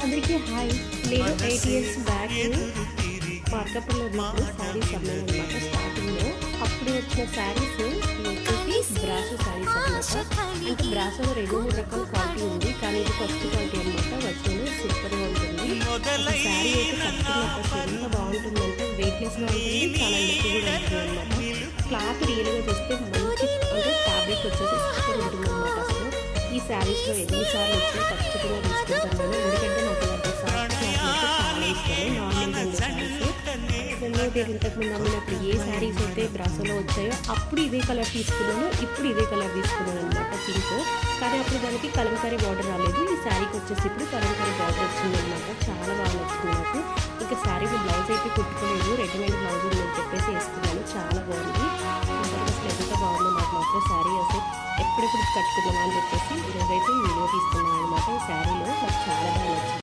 అందరికీ హాయ్. నేను 8 years back మార్కాపురంలో ఉన్నప్పుడు శారీస్ అమ్మానమాట స్టార్టింగ్లో. అప్పుడు వచ్చిన శారీస్ వచ్చేసి బ్రాసో శారీస్ అనమాట. అంటే బ్రాసోలో 2-3 రకాల క్వాలిటీ ఉంది, కానీ ఇది ఫస్ట్ క్వాలిటీ అనమాట. వచ్చిన సూపర్గా ఉంటుంది. శారీ అయితే కట్టుకున్నప్పుడు ఎంత బాగుంటుందంటే వెయిట్లెస్గా ఉంటుంది, చాలా లుక్ కూడా ఉంటుంది అనమాట. క్లాత్ రియల్గా చూస్తే మంచి అంటే ఫ్యాబ్రిక్ వచ్చేసి సూపర్ ఉంటుంది అనమాట. అసలు ఈ శారీస్లో ఎన్నిసార్లు వచ్చినా ఖచ్చితంగా తీసుకుంటాను నేను, ఎందుకంటే నాకు ఇలాంటి సాఫ్ట్ క్లాత్ అయితే చాలా ఇష్టము. నార్మల్గా ఉండే శారీస్ నేను ఇంతకుముందు అమ్మినప్పుడు ఏ శారీస్ అయితే బ్రాసోలో వచ్చాయో అప్పుడు ఇదే కలర్ తీసుకున్నాను, ఇప్పుడు ఇదే కలర్ తీసుకున్నాను అనమాట, పింక్. కానీ అప్పుడు దానికి కలంకారీ బార్డర్ రాలేదు. ఈ శారీకి వచ్చేసి ఇప్పుడు కలంకారీ బార్డర్ వచ్చిందనమాట. చాలా బాగా నచ్చింది నాకు. ఇంకా శారీకి బ్లౌజ్ అయితే కుట్టుకోలేదు, రెడీమేడ్ బ్లౌజ్ ఉందని చెప్పేసి వేసుకున్నాను. చాలా బాగుంది. అసలు ఎంత బాగుందో నాకు మాత్రం శారీ అసలు ఎప్పుడెప్పుడు కట్టుకుందామా అని చెప్పేసి ఈరోజైతే వీడియో తీసుకున్నాను అనమాట. ఈ శారీలో నాకు చాలా బాగా నచ్చింది.